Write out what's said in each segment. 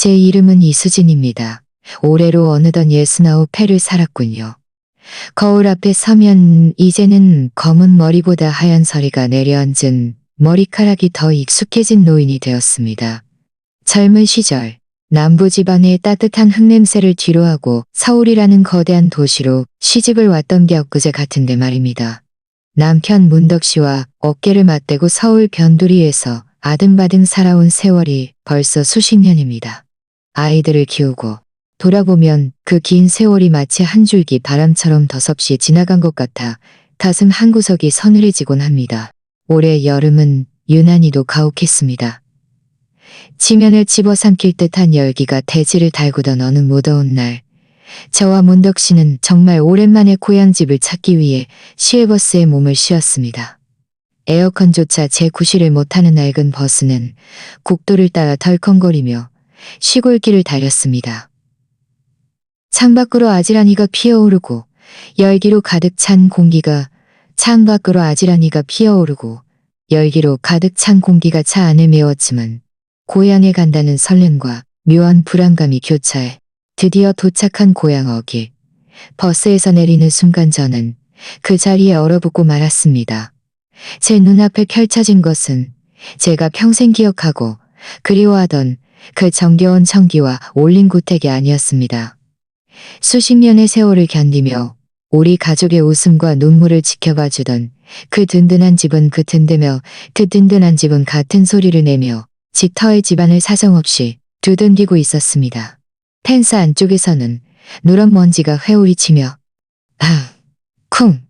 제 이름은 이수진입니다. 올해로 어느덧 69회를 살았군요. 거울 앞에 서면 이제는 검은 머리보다 하얀 서리가 내려앉은 머리카락이 더 익숙해진 노인이 되었습니다. 젊은 시절 남부지방의 따뜻한 흙냄새를 뒤로하고 서울이라는 거대한 도시로 시집을 왔던 게 엊그제 같은데 말입니다. 남편 문덕 씨와 어깨를 맞대고 서울 변두리에서 아등바등 살아온 세월이 벌써 수십 년입니다. 아이들을 키우고 돌아보면 그 긴 세월이 마치 한 줄기 바람처럼 덧없이 지나간 것 같아 가슴 한구석이 서늘해지곤 합니다. 올해 여름은 유난히도 가혹했습니다. 지면을 집어삼킬 듯한 열기가 대지를 달구던 어느 무더운 날, 저와 문덕 씨는 정말 오랜만에 고향집을 찾기 위해 시외버스에 몸을 씌웠습니다. 에어컨조차 제구실을 못하는 낡은 버스는 국도를 따라 덜컹거리며 시골길을 달렸습니다. 창밖으로 아지랑이가 피어오르고 열기로 가득 찬 공기가 창밖으로 아지랑이가 피어오르고 열기로 가득 찬 공기가 차 안을 메웠지만 고향에 간다는 설렘과 묘한 불안감이 교차해 드디어 도착한 고향 어길. 버스에서 내리는 순간 저는 그 자리에 얼어붙고 말았습니다. 제 눈앞에 펼쳐진 것은 제가 평생 기억하고 그리워하던 그 정겨운 청기와 올린 구택이 아니었습니다. 수십 년의 세월을 견디며 우리 가족의 웃음과 눈물을 지켜봐주던 그 든든한 집은 그 든든한 집은 같은 소리를 내며 짙어의 집안을 사정없이 두들기고 있었습니다. 펜스 안쪽에서는 누런 먼지가 회오리치며 쿵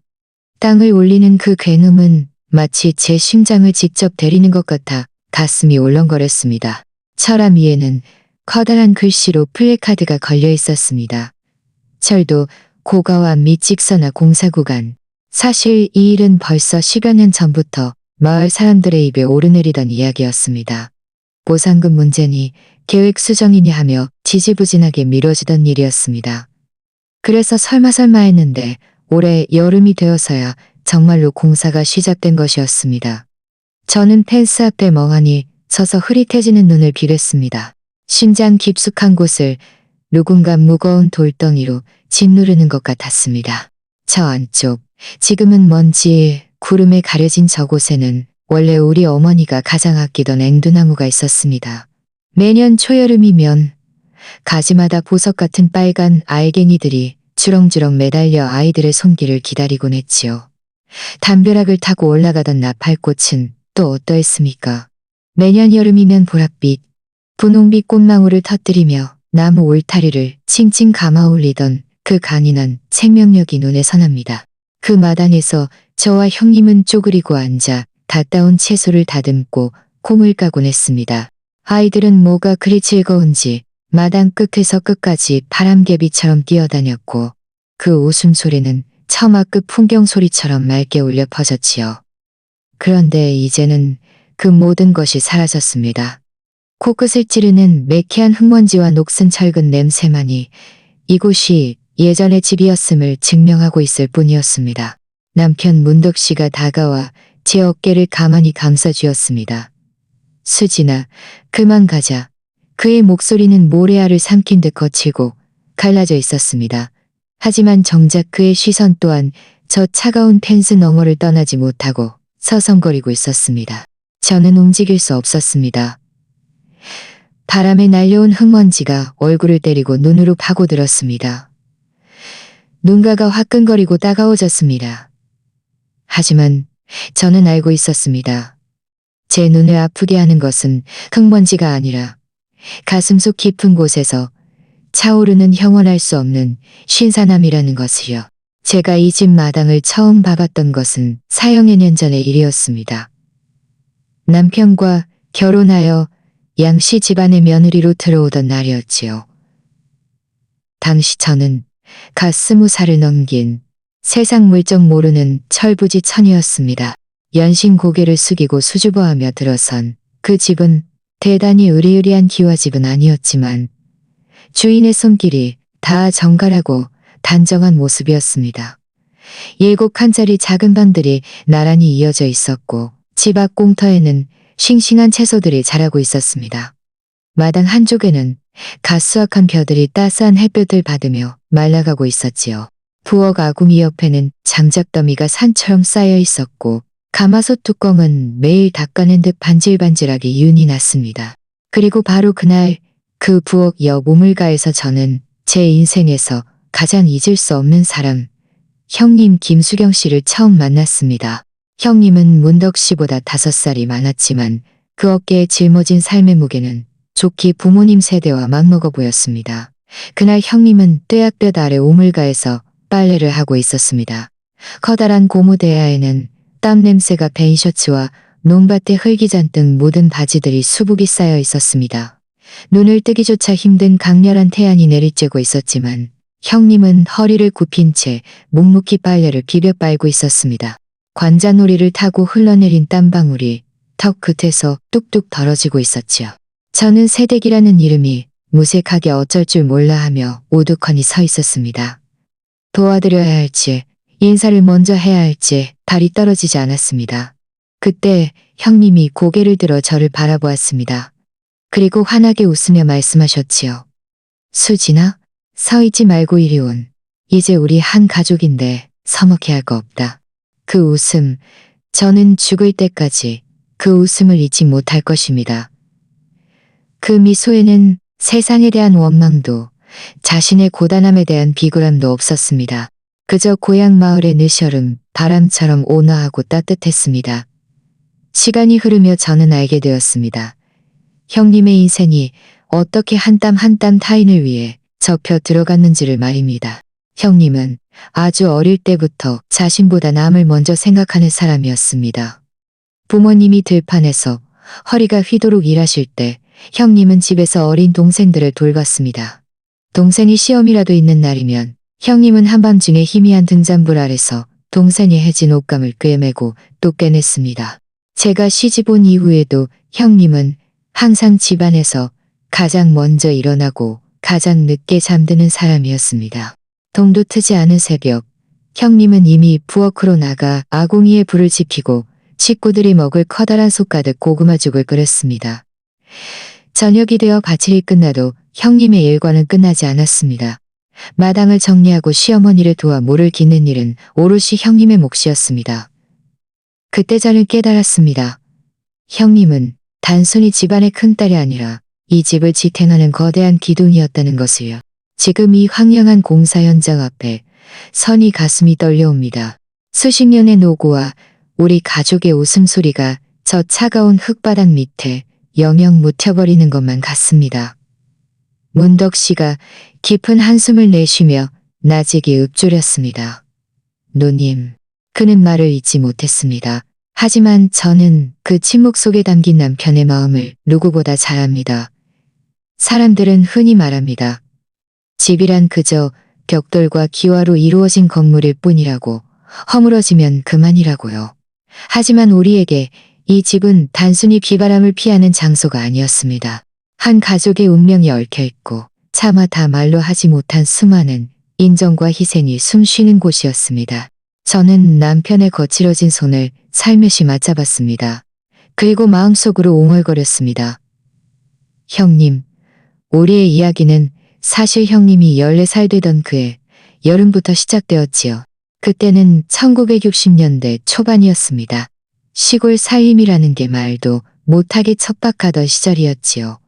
땅을 울리는 그 굉음은 마치 제 심장을 직접 때리는 것 같아 가슴이 울렁거렸습니다. 철암 위에는 커다란 글씨로 플래카드가 걸려 있었습니다. 철도 고가와 및 직선화 공사 구간. 사실 이 일은 벌써 10여 년 전부터 마을 사람들의 입에 오르내리던 이야기였습니다. 보상금 문제니 계획 수정이니 하며 지지부진하게 미뤄지던 일이었습니다. 그래서 설마 했는데 올해 여름이 되어서야 정말로 공사가 시작된 것이었습니다. 저는 펜스 앞에 멍하니 서서 흐릿해지는 눈을 비랬습니다. 심장 깊숙한 곳을 누군가 무거운 돌덩이로 짓누르는 것 같았습니다. 저 안쪽, 지금은 먼지, 구름에 가려진 저곳에는 원래 우리 어머니가 가장 아끼던 앵두나무가 있었습니다. 매년 초여름이면 가지마다 보석 같은 빨간 알갱이들이 주렁주렁 매달려 아이들의 손길을 기다리곤 했지요. 담벼락을 타고 올라가던 나팔꽃은 또 어떠했습니까? 매년 여름이면 보랏빛, 분홍빛 꽃망울을 터뜨리며 나무 울타리를 칭칭 감아 올리던 그 강인한 생명력이 눈에 선합니다. 그 마당에서 저와 형님은 쪼그리고 앉아 다 따온 채소를 다듬고 콩을 까곤 했습니다. 아이들은 뭐가 그리 즐거운지 마당 끝에서 끝까지 바람개비처럼 뛰어다녔고 그 웃음소리는 처마 끝 풍경소리처럼 맑게 울려 퍼졌지요. 그런데 이제는 그 모든 것이 사라졌습니다. 코끝을 찌르는 매캐한 흙먼지와 녹슨 철근 냄새만이 이곳이 예전의 집이었음을 증명하고 있을 뿐이었습니다. 남편 문덕 씨가 다가와 제 어깨를 가만히 감싸주었습니다. 수진아, 그만 가자. 그의 목소리는 모래알을 삼킨 듯 거칠고 갈라져 있었습니다. 하지만 정작 그의 시선 또한 저 차가운 펜스 너머를 떠나지 못하고 서성거리고 있었습니다. 저는 움직일 수 없었습니다. 바람에 날려온 흙먼지가 얼굴을 때리고 눈으로 파고들었습니다. 눈가가 화끈거리고 따가워졌습니다. 하지만 저는 알고 있었습니다. 제 눈을 아프게 하는 것은 흙먼지가 아니라 가슴속 깊은 곳에서 차오르는 형언할 수 없는 신선함이라는 것이요. 제가 이 집 마당을 처음 봐봤던 것은 4~5 년 전의 일이었습니다. 남편과 결혼하여 양씨 집안의 며느리로 들어오던 날이었지요. 당시 저는 갓 20살을 넘긴 세상 물정 모르는 철부지 처녀였습니다. 연신 고개를 숙이고 수줍어하며 들어선 그 집은 대단히 으리으리한 기와집은 아니었지만 주인의 손길이 다 정갈하고 단정한 모습이었습니다. 7칸짜리 작은 방들이 나란히 이어져 있었고 집 앞 공터에는 싱싱한 채소들이 자라고 있었습니다. 마당 한쪽에는 가수악한 벼들이 따스한 햇볕을 받으며 말라가고 있었지요. 부엌 아궁이 옆에는 장작더미가 산처럼 쌓여 있었고 가마솥 뚜껑은 매일 닦아낸 듯 반질반질하게 윤이 났습니다. 그리고 바로 그날 그 부엌 옆 우물가에서 저는 제 인생에서 가장 잊을 수 없는 사람, 형님 김수경 씨를 처음 만났습니다. 형님은 문덕 씨보다 5살이 많았지만 그 어깨에 짊어진 삶의 무게는 좋기 부모님 세대와 맞먹어 보였습니다. 그날 형님은 떼약볕 아래 우물가에서 빨래를 하고 있었습니다. 커다란 고무대야에는 땀 냄새가 배인 셔츠와 논밭에 흙이 잔뜩 묻은 바지들이 수북이 쌓여 있었습니다. 눈을 뜨기조차 힘든 강렬한 태양이 내리쬐고 있었지만 형님은 허리를 굽힌 채 묵묵히 빨래를 비벼 빨고 있었습니다. 관자놀이를 타고 흘러내린 땀방울이 턱 끝에서 뚝뚝 떨어지고 있었지요. 저는 새댁이라는 이름이 무색하게 어쩔 줄 몰라 하며 우두커니 서 있었습니다. 도와드려야 할지 인사를 먼저 해야 할지 발이 떨어지지 않았습니다. 그때 형님이 고개를 들어 저를 바라보았습니다. 그리고 환하게 웃으며 말씀하셨지요. 수진아, 서 있지 말고 이리 온. 이제 우리 한 가족인데 서먹해 할 거 없다. 그 웃음, 저는 죽을 때까지 그 웃음을 잊지 못할 것입니다. 그 미소에는 세상에 대한 원망도 자신의 고단함에 대한 비굴함도 없었습니다. 그저 고향 마을의 느셔름, 바람처럼 온화하고 따뜻했습니다. 시간이 흐르며 저는 알게 되었습니다. 형님의 인생이 어떻게 한 땀 한 땀 타인을 위해 접혀 들어갔는지를 말입니다. 형님은 아주 어릴 때부터 자신보다 남을 먼저 생각하는 사람이었습니다. 부모님이 들판에서 허리가 휘도록 일하실 때 형님은 집에서 어린 동생들을 돌봤습니다. 동생이 시험이라도 있는 날이면 형님은 한밤중에 희미한 등잔불 아래서 동생의 해진 옷감을 꿰매고 또 꿰냈습니다. 제가 시집 온 이후에도 형님은 항상 집안에서 가장 먼저 일어나고 가장 늦게 잠드는 사람이었습니다. 동도 트지 않은 새벽, 형님은 이미 부엌으로 나가 아궁이에 불을 지피고 식구들이 먹을 커다란 솥 가득 고구마죽을 끓였습니다. 저녁이 되어 밭일이 끝나도 형님의 일과는 끝나지 않았습니다. 마당을 정리하고 시어머니를 도와 모를 깃는 일은 오롯이 형님의 몫이었습니다. 그때 저는 깨달았습니다. 형님은 단순히 집안의 큰딸이 아니라 이 집을 지탱하는 거대한 기둥이었다는 것을요. 지금 이 황량한 공사 현장 앞에 선이 가슴이 떨려옵니다. 수십 년의 노고와 우리 가족의 웃음소리가 저 차가운 흙바닥 밑에 영영 묻혀버리는 것만 같습니다. 문덕 씨가 깊은 한숨을 내쉬며 나직이 읊조렸습니다. 누님, 그는 말을 잊지 못했습니다. 하지만 저는 그 침묵 속에 담긴 남편의 마음을 누구보다 잘 압니다. 사람들은 흔히 말합니다. 집이란 그저 벽돌과 기와로 이루어진 건물일 뿐이라고, 허물어지면 그만이라고요. 하지만 우리에게 이 집은 단순히 비바람을 피하는 장소가 아니었습니다. 한 가족의 운명이 얽혀있고 차마 다 말로 하지 못한 수많은 인정과 희생이 숨쉬는 곳이었습니다. 저는 남편의 거칠어진 손을 살며시 맞잡았습니다. 그리고 마음속으로 옹얼거렸습니다. 형님, 우리의 이야기는 사실 형님이 14살 되던 그해 여름부터 시작되었지요. 그때는 1960년대 초반이었습니다. 시골 살림이라는 게 말도 못하게 척박하던 시절이었지요.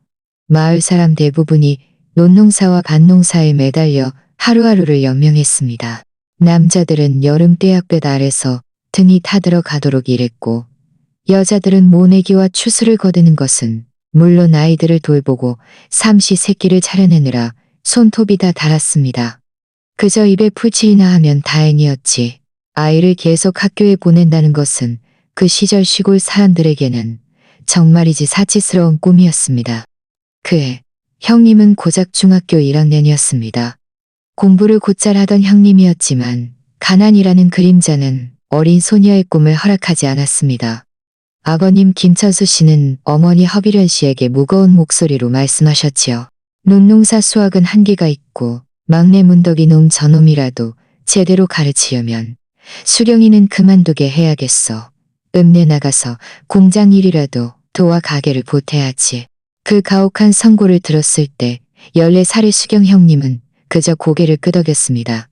마을 사람 대부분이 논농사와 밭농사에 매달려 하루하루를 연명했습니다. 남자들은 여름 떼약볕 아래서 등이 타들어 가도록 일했고 여자들은 모내기와 추수를 거두는 것은 물론 아이들을 돌보고 삼시세끼를 차려내느라 손톱이 다 닳았습니다. 그저 입에 풀칠이나 하면 다행이었지. 아이를 계속 학교에 보낸다는 것은 그 시절 시골 사람들에게는 정말이지 사치스러운 꿈이었습니다. 그해 형님은 고작 중학교 1학년이었습니다. 공부를 곧잘 하던 형님이었지만 가난이라는 그림자는 어린 소녀의 꿈을 허락하지 않았습니다. 아버님 김천수 씨는 어머니 허비련 씨에게 무거운 목소리로 말씀하셨지요. 논농사 수확은 한계가 있고 막내 문덕이 놈 저놈이라도 제대로 가르치려면 수경이는 그만두게 해야겠어. 읍내 나가서 공장 일이라도 도와 가게를 보태야지. 그 가혹한 선고를 들었을 때 14살의 수경 형님은 그저 고개를 끄덕였습니다.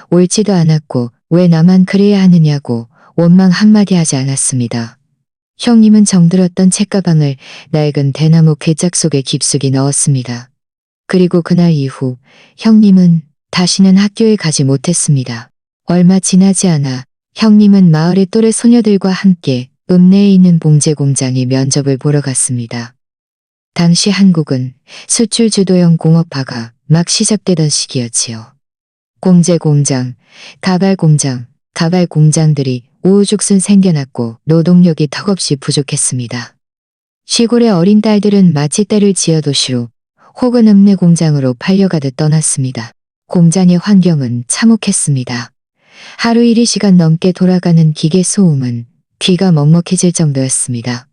옳지도 않았고 왜 나만 그래야 하느냐고 원망 한마디 하지 않았습니다. 형님은 정들었던 책가방을 낡은 대나무 괴짝 속에 깊숙이 넣었습니다. 그리고 그날 이후 형님은 다시는 학교에 가지 못했습니다. 얼마 지나지 않아 형님은 마을의 또래 소녀들과 함께 읍내에 있는 봉제 공장에 면접을 보러 갔습니다. 당시 한국은 수출 주도형 공업화가 막 시작되던 시기였지요. 공제 공장, 가발 공장, 가발 공장들이 우후죽순 생겨났고 노동력이 턱없이 부족했습니다. 시골의 어린 딸들은 마치 때를 지어 도시로 혹은 읍내 공장으로 팔려가듯 떠났습니다. 공장의 환경은 참혹했습니다. 하루 1시간 넘게 돌아가는 기계 소음은 귀가 먹먹해질 정도였습니다.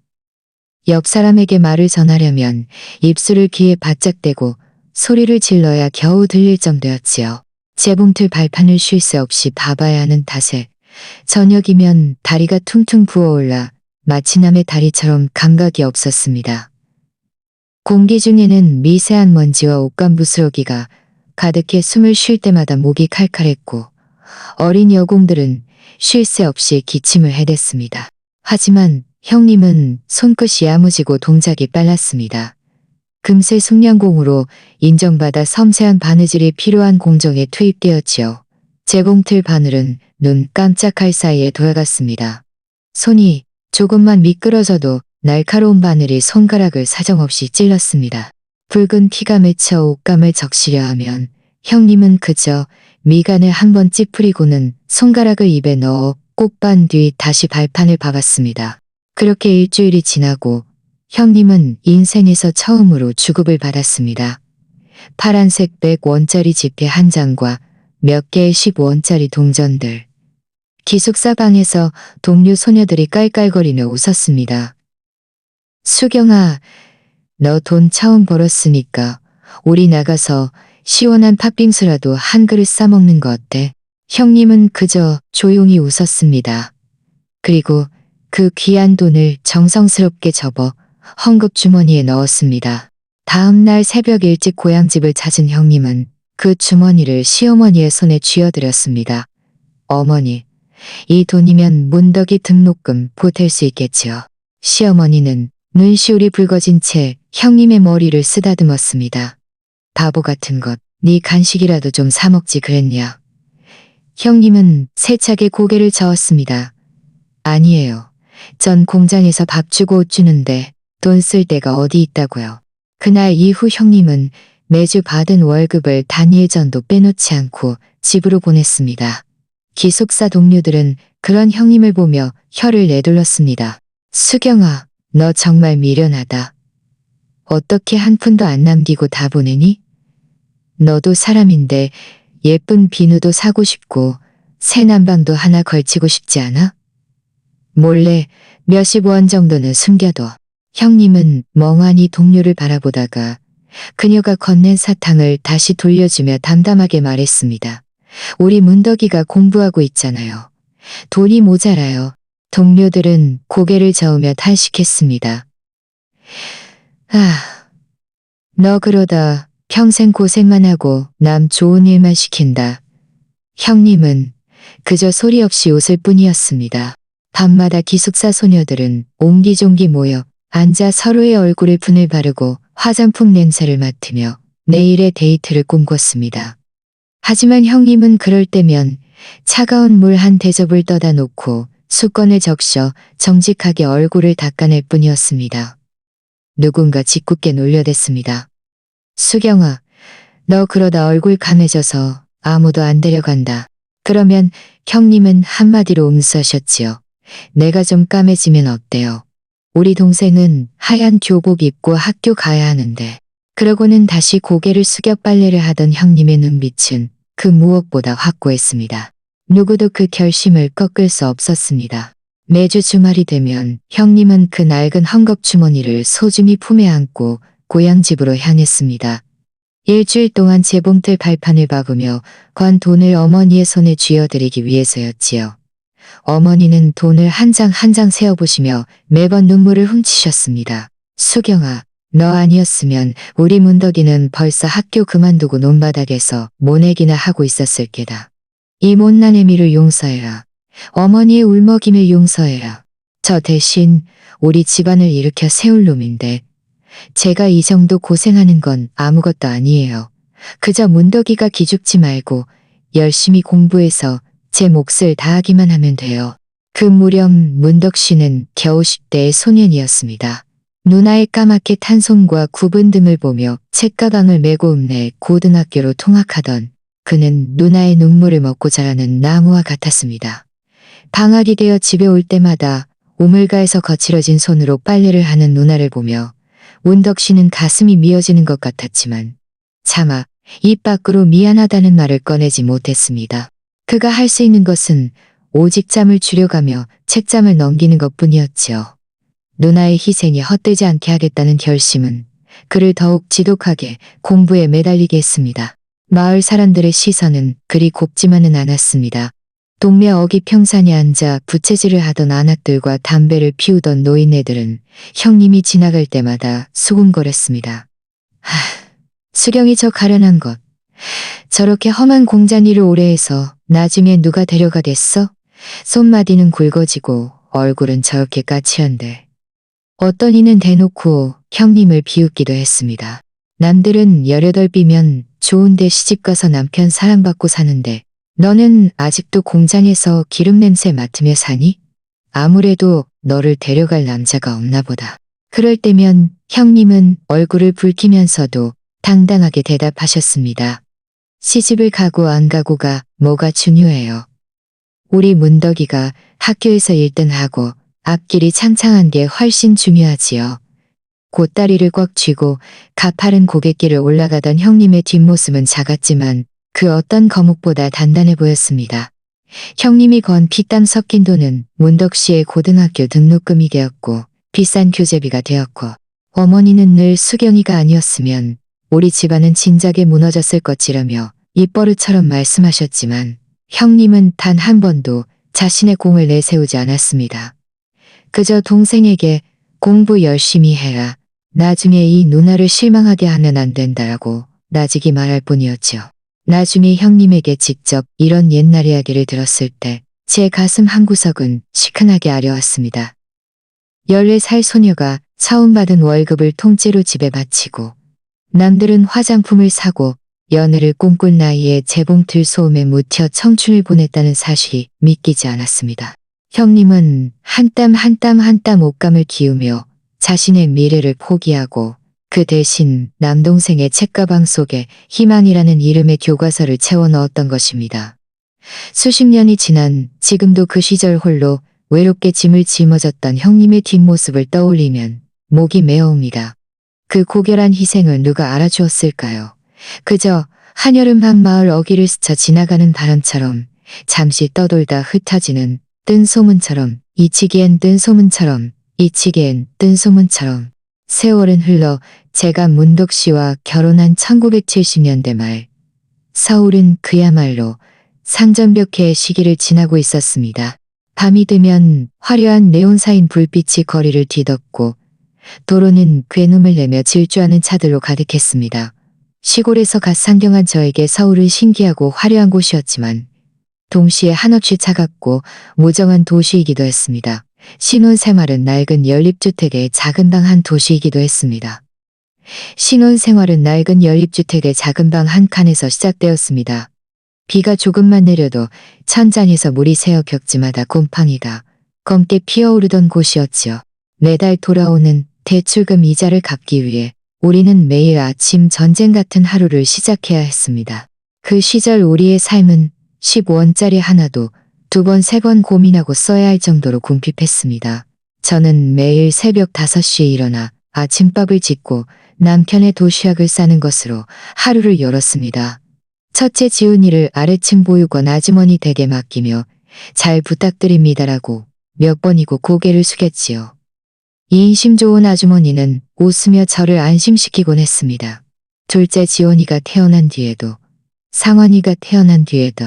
옆 사람에게 말을 전하려면 입술을 귀에 바짝 대고 소리를 질러야 겨우 들릴 정도였지요. 재봉틀 발판을 쉴 새 없이 봐봐야 하는 탓에 저녁이면 다리가 퉁퉁 부어올라 마치 남의 다리처럼 감각이 없었습니다. 공기 중에는 미세한 먼지와 옷감 부스러기가 가득해 숨을 쉴 때마다 목이 칼칼했고 어린 여공들은 쉴 새 없이 기침을 해댔습니다. 하지만 형님은 손끝이 야무지고 동작이 빨랐습니다. 금세 숙련공으로 인정받아 섬세한 바느질이 필요한 공정에 투입되었지요. 재봉틀 바늘은 눈 깜짝할 사이에 돌아갔습니다. 손이 조금만 미끄러져도 날카로운 바늘이 손가락을 사정없이 찔렀습니다. 붉은 피가 맺혀 옷감을 적시려 하면 형님은 그저 미간을 한번 찌푸리고는 손가락을 입에 넣어 꼭 빤 뒤 다시 발판을 박았습니다. 그렇게 일주일이 지나고 형님은 인생에서 처음으로 주급을 받았습니다. 파란색 100원짜리 지폐 한 장과 몇 개의 10원짜리 동전들. 기숙사 방에서 동료 소녀들이 깔깔거리며 웃었습니다. 수경아, 너 돈 처음 벌었으니까 우리 나가서 시원한 팥빙수라도 한 그릇 싸먹는 거 어때? 형님은 그저 조용히 웃었습니다. 그리고 그 귀한 돈을 정성스럽게 접어 헝겊 주머니에 넣었습니다. 다음 날 새벽 일찍 고향집을 찾은 형님은 그 주머니를 시어머니의 손에 쥐어드렸습니다. 어머니, 이 돈이면 문덕이 등록금 보탤 수 있겠지요. 시어머니는 눈시울이 붉어진 채 형님의 머리를 쓰다듬었습니다. 바보 같은 것, 네 간식이라도 좀 사 먹지 그랬냐. 형님은 세차게 고개를 저었습니다. 아니에요. 전 공장에서 밥 주고 옷 주는데 돈 쓸 데가 어디 있다고요. 그날 이후 형님은 매주 받은 월급을 단일 전도 빼놓지 않고 집으로 보냈습니다. 기숙사 동료들은 그런 형님을 보며 혀를 내둘렀습니다. 수경아, 너 정말 미련하다. 어떻게 한 푼도 안 남기고 다 보내니? 너도 사람인데 예쁜 비누도 사고 싶고 새 난방도 하나 걸치고 싶지 않아? 몰래 몇십 원 정도는 숨겨둬. 형님은 멍하니 동료를 바라보다가 그녀가 건넨 사탕을 다시 돌려주며 담담하게 말했습니다. 우리 문덕이가 공부하고 있잖아요. 돈이 모자라요. 동료들은 고개를 저으며 탄식했습니다. 너 그러다 평생 고생만 하고 남 좋은 일만 시킨다. 형님은 그저 소리 없이 웃을 뿐이었습니다. 밤마다 기숙사 소녀들은 옹기종기 모여 앉아 서로의 얼굴에 분을 바르고 화장품 냄새를 맡으며 내일의 데이트를 꿈꿨습니다. 하지만 형님은 그럴 때면 차가운 물 한 대접을 떠다 놓고 수건을 적셔 정직하게 얼굴을 닦아낼 뿐이었습니다. 누군가 짓궂게 놀려댔습니다. 수경아, 너 그러다 얼굴 감해져서 아무도 안 데려간다. 그러면 형님은 한마디로 응수하셨지요. 내가 좀 까매지면 어때요? 우리 동생은 하얀 교복 입고 학교 가야 하는데. 그러고는 다시 고개를 숙여 빨래를 하던 형님의 눈빛은 그 무엇보다 확고했습니다. 누구도 그 결심을 꺾을 수 없었습니다. 매주 주말이 되면 형님은 그 낡은 헝겊 주머니를 소중히 품에 안고 고향집으로 향했습니다. 일주일 동안 재봉틀 발판을 박으며 건 돈을 어머니의 손에 쥐어드리기 위해서였지요. 어머니는 돈을 한 장 한 장 세어보시며 매번 눈물을 훔치셨습니다. 수경아, 너 아니었으면 우리 문덕이는 벌써 학교 그만두고 논바닥에서 모내기나 하고 있었을 게다. 이 못난 애미를 용서해라. 어머니의 울먹임을 용서해라. 저 대신 우리 집안을 일으켜 세울 놈인데 제가 이 정도 고생하는 건 아무것도 아니에요. 그저 문덕이가 기죽지 말고 열심히 공부해서 제 몫을 다하기만 하면 돼요. 그 무렵 문덕 씨는 겨우 10대의 소년이었습니다. 누나의 까맣게 탄 손과 굽은 등을 보며 책가방을 메고 읍내 고등학교로 통학하던 그는 누나의 눈물을 먹고 자라는 나무와 같았습니다. 방학이 되어 집에 올 때마다 우물가에서 거칠어진 손으로 빨래를 하는 누나를 보며 문덕 씨는 가슴이 미어지는 것 같았지만 차마 입 밖으로 미안하다는 말을 꺼내지 못했습니다. 그가 할 수 있는 것은 오직 잠을 줄여가며 책잠을 넘기는 것뿐이었지요. 누나의 희생이 헛되지 않게 하겠다는 결심은 그를 더욱 지독하게 공부에 매달리게 했습니다. 마을 사람들의 시선은 그리 곱지만은 않았습니다. 동네 어귀 평산에 앉아 부채질을 하던 아낙들과 담배를 피우던 노인네들은 형님이 지나갈 때마다 수군거렸습니다. 수경이 저 가련한 것. 저렇게 험한 공장 일을 오래 해서 나중에 누가 데려가겠어? 손마디는 굵어지고 얼굴은 저렇게 까칠한데. 어떤 이는 대놓고 형님을 비웃기도 했습니다. 남들은 18이면 좋은데 시집가서 남편 사랑받고 사는데 너는 아직도 공장에서 기름 냄새 맡으며 사니? 아무래도 너를 데려갈 남자가 없나 보다. 그럴 때면 형님은 얼굴을 붉히면서도 당당하게 대답하셨습니다. 시집을 가고 안 가고가 뭐가 중요해요. 우리 문덕이가 학교에서 1등하고 앞길이 창창한 게 훨씬 중요하지요. 곧다리를 꽉 쥐고 가파른 고갯길을 올라가던 형님의 뒷모습은 작았지만 그 어떤 거목보다 단단해 보였습니다. 형님이 건 피땀 섞인 돈은 문덕 씨의 고등학교 등록금이 되었고 비싼 교재비가 되었고 어머니는 늘 수경이가 아니었으면 우리 집안은 진작에 무너졌을 것이라며 입버릇처럼 말씀하셨지만 형님은 단 한 번도 자신의 공을 내세우지 않았습니다. 그저 동생에게 공부 열심히 해라. 나중에 이 누나를 실망하게 하면 안 된다라고 나직이 말할 뿐이었죠. 나중에 형님에게 직접 이런 옛날 이야기를 들었을 때 제 가슴 한구석은 시큰하게 아려왔습니다. 14살 소녀가 처음 받은 월급을 통째로 집에 바치고 남들은 화장품을 사고 연애를 꿈꿀 나이에 재봉틀 소음에 묻혀 청춘을 보냈다는 사실이 믿기지 않았습니다. 형님은 한 땀 한 땀 한 땀 옷감을 기우며 자신의 미래를 포기하고 그 대신 남동생의 책가방 속에 희망이라는 이름의 교과서를 채워 넣었던 것입니다. 수십 년이 지난 지금도 그 시절 홀로 외롭게 짐을 짊어졌던 형님의 뒷모습을 떠올리면 목이 메어옵니다. 그 고결한 희생을 누가 알아주었을까요? 그저 한여름 밤 마을 어귀를 스쳐 지나가는 바람처럼 잠시 떠돌다 흩어지는 뜬 소문처럼 잊히기엔 뜬 소문처럼 잊히기엔 뜬 소문처럼 세월은 흘러 제가 문덕 씨와 결혼한 1970년대 말 서울은 그야말로 상전벽해의 시기를 지나고 있었습니다. 밤이 되면 화려한 네온사인 불빛이 거리를 뒤덮고 도로는 괴눈을 내며 질주하는 차들로 가득했습니다. 시골에서 갓 상경한 저에게 서울은 신기하고 화려한 곳이었지만 동시에 한없이 차갑고 무정한 도시이기도 했습니다. 신혼생활은 낡은 연립주택의 작은 방 한 도시이기도 했습니다. 신혼생활은 낡은 연립주택의 작은 방 한 칸에서 시작되었습니다. 비가 조금만 내려도 천장에서 물이 새어 벽지마다 곰팡이가 검게 피어오르던 곳이었지요. 매달 돌아오는 대출금 이자를 갚기 위해 우리는 매일 아침 전쟁 같은 하루를 시작해야 했습니다. 그 시절 우리의 삶은 15원짜리 하나도 2번, 3번 고민하고 써야 할 정도로 궁핍했습니다. 저는 매일 새벽 5시에 일어나 아침밥을 짓고 남편의 도시락을 싸는 것으로 하루를 열었습니다. 첫째 지훈이를 아래층 보육원 아주머니 댁에 맡기며 잘 부탁드립니다라고 몇 번이고 고개를 숙였지요. 이 인심 좋은 아주머니는 웃으며 저를 안심시키곤 했습니다. 둘째 지원이가 태어난 뒤에도 상환이가 태어난 뒤에도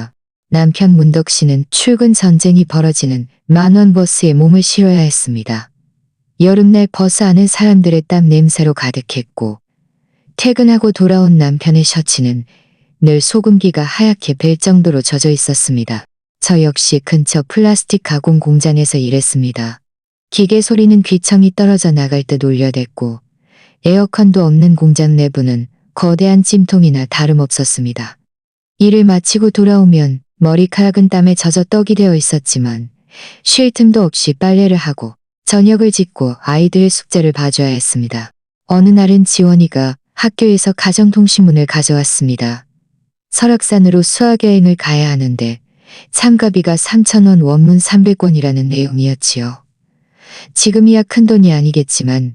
남편 문덕 씨는 출근 전쟁이 벌어지는 만원버스에 몸을 실어야 했습니다. 여름날 버스 안은 사람들의 땀 냄새로 가득했고 퇴근하고 돌아온 남편의 셔츠는 늘 소금기가 하얗게 벨 정도로 젖어 있었습니다. 저 역시 근처 플라스틱 가공 공장에서 일했습니다. 기계 소리는 귀청이 떨어져 나갈 듯 울려댔고 에어컨도 없는 공장 내부는 거대한 찜통이나 다름없었습니다. 일을 마치고 돌아오면 머리카락은 땀에 젖어 떡이 되어 있었지만 쉴 틈도 없이 빨래를 하고 저녁을 짓고 아이들의 숙제를 봐줘야 했습니다. 어느 날은 지원이가 학교에서 가정통신문을 가져왔습니다. 설악산으로 수학여행을 가야 하는데 참가비가 3,000원, 원문 300원이라는 내용이었지요. 지금이야 큰돈이 아니겠지만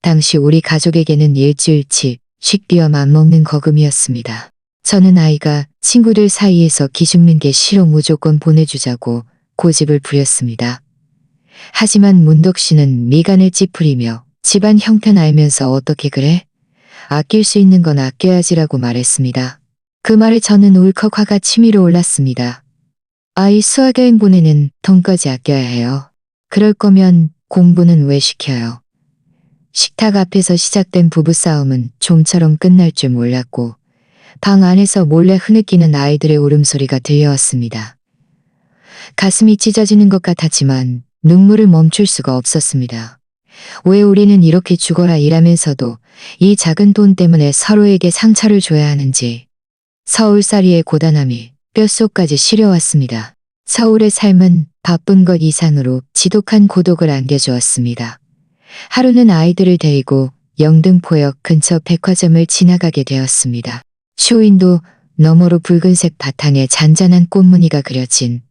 당시 우리 가족에게는 일주일치 식비와 맞먹는 거금이었습니다. 저는 아이가 친구들 사이에서 기죽는 게 싫어 무조건 보내주자고 고집을 부렸습니다. 하지만 문덕 씨는 미간을 찌푸리며 집안 형편 알면서 어떻게 그래? 아낄 수 있는 건 아껴야지라고 말했습니다. 그 말에 저는 울컥 화가 치밀어 올랐습니다. 아이 수학여행 보내는 돈까지 아껴야 해요. 그럴 거면 공부는 왜 시켜요? 식탁 앞에서 시작된 부부싸움은 좀처럼 끝날 줄 몰랐고 방 안에서 몰래 흐느끼는 아이들의 울음소리가 들려왔습니다. 가슴이 찢어지는 것 같았지만 눈물을 멈출 수가 없었습니다. 왜 우리는 이렇게 죽어라 일하면서도 이 작은 돈 때문에 서로에게 상처를 줘야 하는지 서울살이의 고단함이 뼛속까지 시려왔습니다. 서울의 삶은 바쁜 것 이상으로 지독한 고독을 안겨주었습니다. 하루는 아이들을 데리고 영등포역 근처 백화점을 지나가게 되었습니다. 쇼윈도 너머로 붉은색 바탕에 잔잔한 꽃무늬가 그려진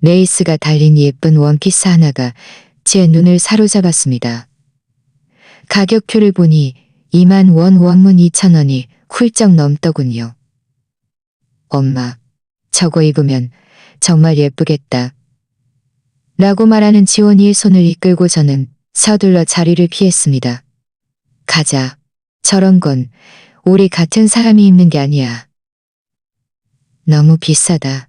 레이스가 달린 예쁜 원피스 하나가 제 눈을 사로잡았습니다. 가격표를 보니 2만 원, 원문 2,000원이 훌쩍 넘더군요. 엄마, 저거 입으면 정말 예쁘겠다. 라고 말하는 지원이의 손을 이끌고 저는 서둘러 자리를 피했습니다. 가자. 저런 건 우리 같은 사람이 입는 게 아니야. 너무 비싸다.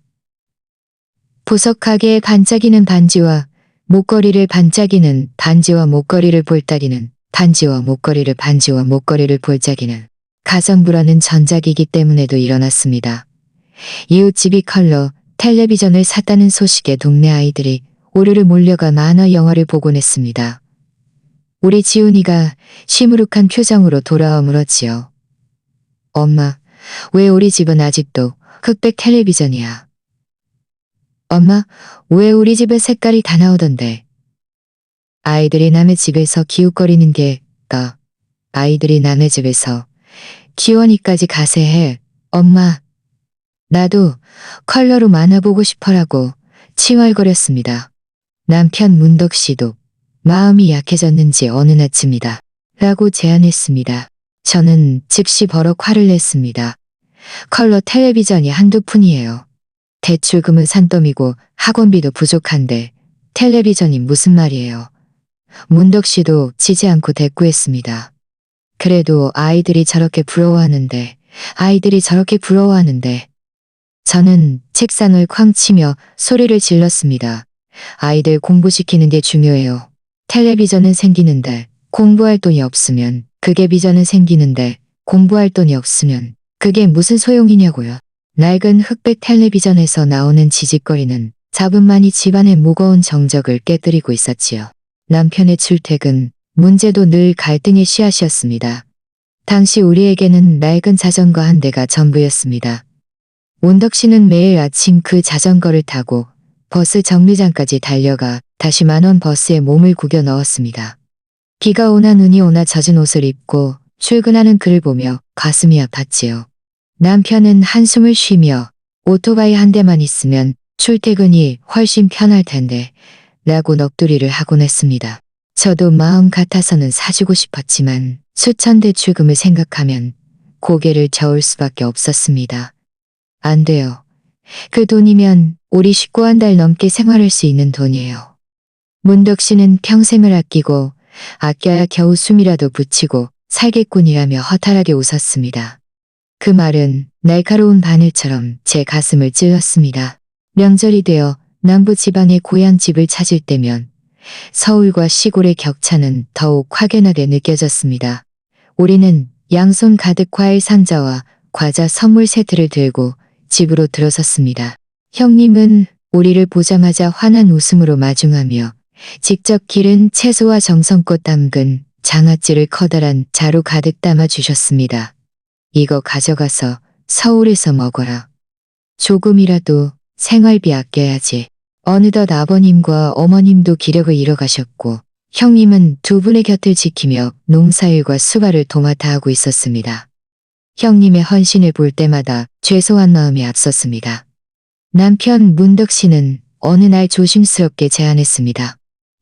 보석 가게에 반짝이는 반지와 목걸이를 반짝이는 반지와 목걸이를 볼따리는 반지와 목걸이를 반지와 목걸이를 볼짝이는 가정부라는 전작이기 때문에도 일어났습니다. 이웃집이 컬러 텔레비전을 샀다는 소식에 동네 아이들이 오르르 몰려가 만화 영화를 보곤 했습니다. 우리 지훈이가 시무룩한 표정으로 돌아와 물었지요. 엄마, 왜 우리 집은 아직도 흑백 텔레비전이야? 엄마, 왜 우리 집은 색깔이 다 나오던데? 아이들이 남의 집에서 기웃거리는 게 아이들이 남의 집에서 기원이까지 가세해. 엄마, 나도 컬러로 만화 보고 싶어라고 칭얼거렸습니다. 남편 문덕 씨도 마음이 약해졌는지 어느 날쯤이다 라고 제안했습니다. 저는 즉시 버럭 화를 냈습니다. 컬러 텔레비전이 한두 푼이에요. 대출금은 산더미고 학원비도 부족한데 텔레비전이 무슨 말이에요. 문덕 씨도 지지 않고 대꾸했습니다. 그래도 아이들이 저렇게 부러워하는데 저는 책상을 쾅 치며 소리를 질렀습니다. 아이들 공부시키는 게 중요해요. 텔레비전은 생기는데 공부할 돈이 없으면 그게 비전은 생기는데 공부할 돈이 없으면 그게 무슨 소용이냐고요. 낡은 흑백 텔레비전에서 나오는 지직거리는 자분만이 집안의 무거운 정적을 깨뜨리고 있었지요. 남편의 출퇴근, 문제도 늘 갈등의 씨앗이었습니다. 당시 우리에게는 낡은 자전거 한 대가 전부였습니다. 문덕 씨는 매일 아침 그 자전거를 타고 버스 정류장까지 달려가 다시 만원 버스에 몸을 구겨 넣었습니다. 비가 오나 눈이 오나 젖은 옷을 입고 출근하는 그를 보며 가슴이 아팠지요. 남편은 한숨을 쉬며 오토바이 한 대만 있으면 출퇴근이 훨씬 편할 텐데 라고 넋두리를 하곤 했습니다. 저도 마음 같아서는 사주고 싶었지만 수천 대출금을 생각하면 고개를 저을 수밖에 없었습니다. 안 돼요. 그 돈이면 우리 식구 한 달 넘게 생활할 수 있는 돈이에요. 문덕 씨는 평생을 아끼고 아껴야 겨우 숨이라도 붙이고 살겠군이라며 허탈하게 웃었습니다. 그 말은 날카로운 바늘처럼 제 가슴을 찔렀습니다. 명절이 되어 남부 지방의 고향집을 찾을 때면 서울과 시골의 격차는 더욱 확연하게 느껴졌습니다. 우리는 양손 가득 과일 상자와 과자 선물 세트를 들고 집으로 들어섰습니다. 형님은 우리를 보자마자 환한 웃음으로 마중하며 직접 기른 채소와 정성껏 담근 장아찌를 커다란 자루 가득 담아 주셨습니다. 이거 가져가서 서울에서 먹어라. 조금이라도 생활비 아껴야지. 어느덧 아버님과 어머님도 기력을 잃어가셨고 형님은 두 분의 곁을 지키며 농사일과 수발을 도맡아 하고 있었습니다. 형님의 헌신을 볼 때마다 죄송한 마음이 앞섰습니다. 남편 문덕 씨는 어느 날 조심스럽게 제안했습니다.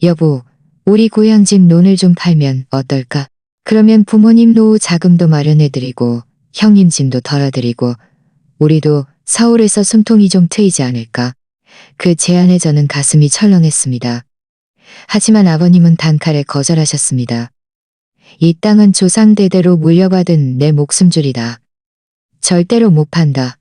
여보, 우리 고향집 논을 좀 팔면 어떨까? 그러면 부모님 노후 자금도 마련해드리고 형님 짐도 덜어드리고 우리도 서울에서 숨통이 좀 트이지 않을까? 그 제안에 저는 가슴이 철렁했습니다. 하지만 아버님은 단칼에 거절하셨습니다. 이 땅은 조상대대로 물려받은 내 목숨줄이다. 절대로 못 판다.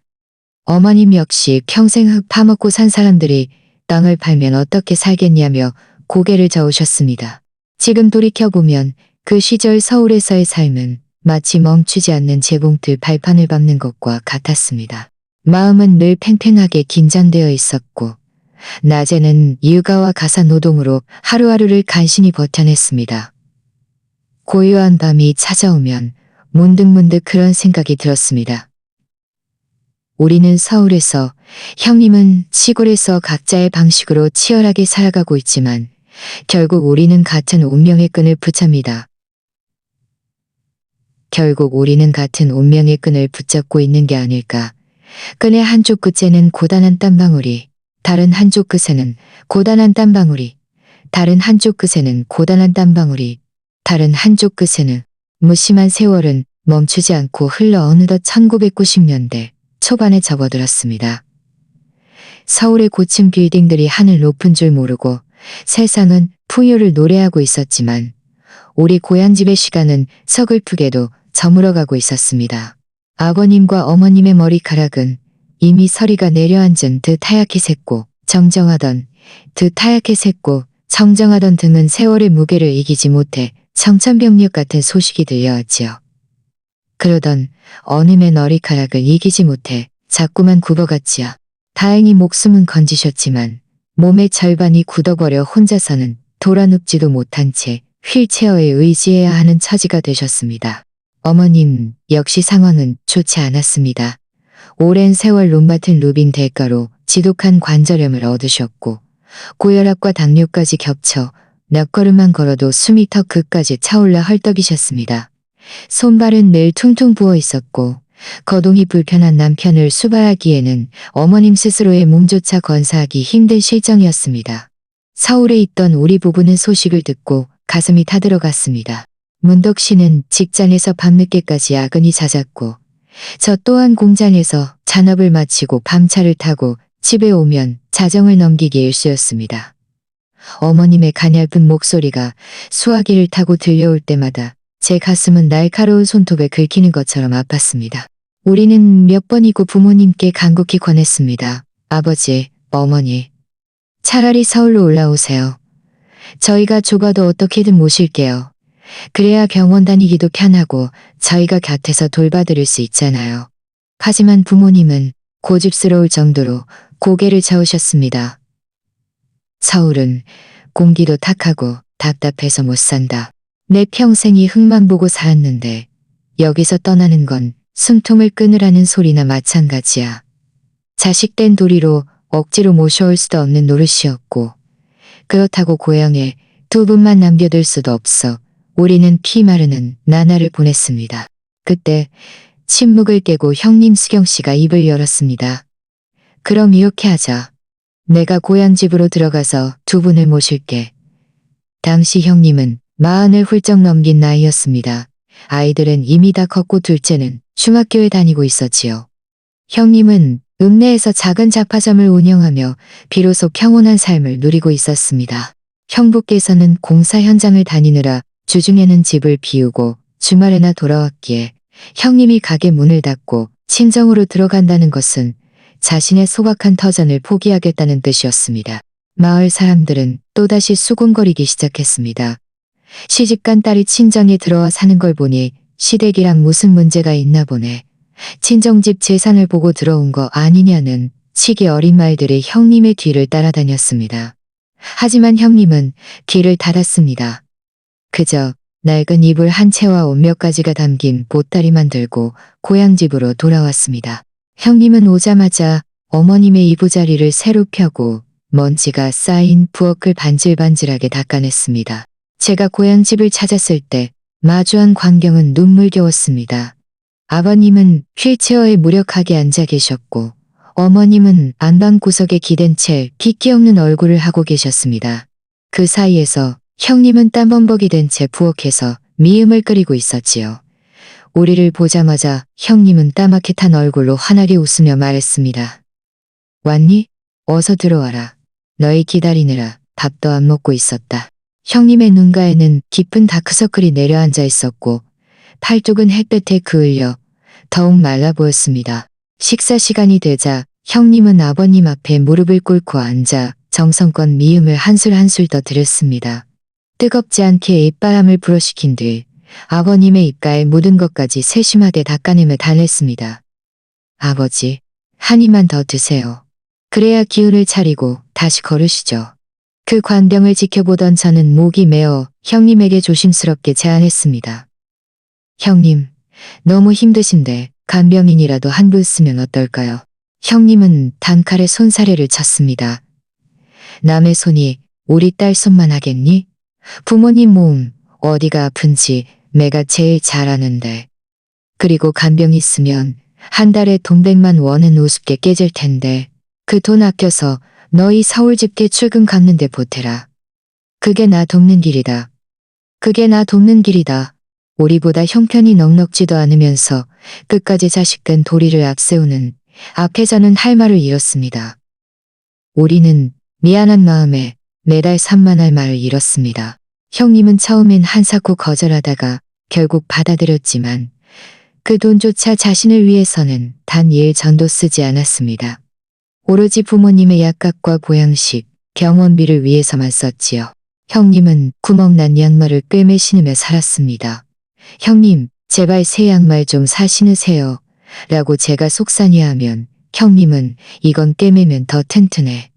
어머님 역시 평생 흙 파먹고 산 사람들이 땅을 팔면 어떻게 살겠냐며 고개를 저으셨습니다. 지금 돌이켜보면 그 시절 서울에서의 삶은 마치 멈추지 않는 재봉틀 발판을 밟는 것과 같았습니다. 마음은 늘 팽팽하게 긴장되어 있었고 낮에는 육아와 가사 노동으로 하루하루를 간신히 버텨냈습니다. 고요한 밤이 찾아오면 문득문득 그런 생각이 들었습니다. 우리는 서울에서, 형님은 시골에서 각자의 방식으로 치열하게 살아가고 있지만 결국 우리는 같은 운명의 끈을 붙잡니다. 결국 우리는 같은 운명의 끈을 붙잡고 있는 게 아닐까. 끈의 한쪽 끝에는 고단한 땀방울이, 다른 한쪽 끝에는 고단한 땀방울이, 다른 한쪽 끝에는 고단한 땀방울이, 다른 한쪽 끝에는 무심한 세월은 멈추지 않고 흘러 어느덧 1990년대 초반에 접어들었습니다. 서울의 고층 빌딩들이 하늘 높은 줄 모르고 세상은 풍요를 노래하고 있었지만 우리 고향집의 시간은 서글프게도 저물어가고 있었습니다. 아버님과 어머님의 머리카락은 이미 서리가 내려앉은 듯 하얗게 샜고 정정하던 등은 세월의 무게를 이기지 못해 청천벽력 같은 소식이 들려왔지요. 그러던 어느의 머리카락을 이기지 못해 자꾸만 굽어갔지요. 다행히 목숨은 건지셨지만 몸의 절반이 굳어버려 혼자서는 돌아눕지도 못한 채 휠체어에 의지해야 하는 처지가 되셨습니다. 어머님 역시 상황은 좋지 않았습니다. 오랜 세월 논밭을 누빈 대가로 지독한 관절염을 얻으셨고 고혈압과 당뇨까지 겹쳐 몇 걸음만 걸어도 숨이 턱 끝까지 차올라 헐떡이셨습니다. 손발은 늘 퉁퉁 부어 있었고 거동이 불편한 남편을 수발하기에는 어머님 스스로의 몸조차 건사하기 힘든 실정이었습니다. 서울에 있던 우리 부부는 소식을 듣고 가슴이 타들어갔습니다. 문덕 씨는 직장에서 밤늦게까지 야근이 잦았고 저 또한 공장에서 잔업을 마치고 밤차를 타고 집에 오면 자정을 넘기기 일쑤였습니다. 어머님의 가냘픈 목소리가 수화기를 타고 들려올 때마다 제 가슴은 날카로운 손톱에 긁히는 것처럼 아팠습니다. 우리는 몇 번이고 부모님께 간곡히 권했습니다. 아버지, 어머니, 차라리 서울로 올라오세요. 저희가 좁아도 어떻게든 모실게요. 그래야 병원 다니기도 편하고 저희가 곁에서 돌봐드릴 수 있잖아요. 하지만 부모님은 고집스러울 정도로 고개를 저으셨습니다. 서울은 공기도 탁하고 답답해서 못 산다. 내 평생이 흙만 보고 살았는데 여기서 떠나는 건 숨통을 끊으라는 소리나 마찬가지야. 자식된 도리로 억지로 모셔올 수도 없는 노릇이었고 그렇다고 고향에 두 분만 남겨둘 수도 없어 우리는 피 마르는 나날을 보냈습니다. 그때 침묵을 깨고 형님 수경 씨가 입을 열었습니다. 그럼 이렇게 하자. 내가 고향집으로 들어가서 두 분을 모실게. 당시 형님은 40을 훌쩍 넘긴 나이였습니다. 아이들은 이미 다 컸고 둘째는 중학교에 다니고 있었지요. 형님은 읍내에서 작은 잡화점을 운영하며 비로소 평온한 삶을 누리고 있었습니다. 형부께서는 공사 현장을 다니느라 주중에는 집을 비우고 주말에나 돌아왔기에 형님이 가게 문을 닫고 친정으로 들어간다는 것은 자신의 소박한 터전을 포기하겠다는 뜻이었습니다. 마을 사람들은 또다시 수군거리기 시작했습니다. 시집간 딸이 친정에 들어와 사는 걸 보니 시댁이랑 무슨 문제가 있나 보네. 친정집 재산을 보고 들어온 거 아니냐는 치기 어린 말들이 형님의 뒤를 따라다녔습니다. 하지만 형님은 길을 닫았습니다. 그저 낡은 이불 한 채와 옷 몇 가지가 담긴 보따리만 들고 고향집으로 돌아왔습니다. 형님은 오자마자 어머님의 이부자리를 새로 펴고 먼지가 쌓인 부엌을 반질반질하게 닦아냈습니다. 제가 고향집을 찾았을 때 마주한 광경은 눈물겨웠습니다. 아버님은 휠체어에 무력하게 앉아 계셨고 어머님은 안방 구석에 기댄 채 핏기 없는 얼굴을 하고 계셨습니다. 그 사이에서 형님은 땀범벅이 된 채 부엌에서 미음을 끓이고 있었지요. 우리를 보자마자 형님은 따맣게 탄 얼굴로 환하게 웃으며 말했습니다. 왔니? 어서 들어와라. 너희 기다리느라 밥도 안 먹고 있었다. 형님의 눈가에는 깊은 다크서클이 내려앉아 있었고 팔뚝은 햇볕에 그을려 더욱 말라 보였습니다. 식사 시간이 되자 형님은 아버님 앞에 무릎을 꿇고 앉아 정성껏 미음을 한술 한술 더 드렸습니다. 뜨겁지 않게 입바람을 불어시킨 뒤 아버님의 입가에 묻은 것까지 세심하게 닦아내며 달랬습니다. 아버지, 한 입만 더 드세요. 그래야 기운을 차리고 다시 걸으시죠. 그 광경을 지켜보던 저는 목이 메어 형님에게 조심스럽게 제안했습니다. 형님, 너무 힘드신데 간병인이라도 한 분 쓰면 어떨까요? 형님은 단칼에 손사래를 쳤습니다. 남의 손이 우리 딸 손만 하겠니? 부모님 몸 어디가 아픈지 내가 제일 잘 아는데. 그리고 간병 있으면 한 달에 돈 100만 원은 우습게 깨질 텐데 그 돈 아껴서 너희 서울집게 출근 갚는데 보태라. 그게 나 돕는 길이다. 그게 나 돕는 길이다. 우리보다 형편이 넉넉지도 않으면서 끝까지 자식된 도리를 앞세우는 앞에서는 할 말을 잃었습니다. 우리는 미안한 마음에 매달 3만 할 말을 잃었습니다. 형님은 처음엔 한사코 거절하다가 결국 받아들였지만 그 돈조차 자신을 위해서는 단 1전도 쓰지 않았습니다. 오로지 부모님의 약값과 보양식, 병원비를 위해서만 썼지요. 형님은 구멍난 양말을 꿰매 신으며 살았습니다. 형님, 제발 새 양말 좀 사 신으세요. 라고 제가 속상해하면 형님은 이건 꿰매면 더 튼튼해.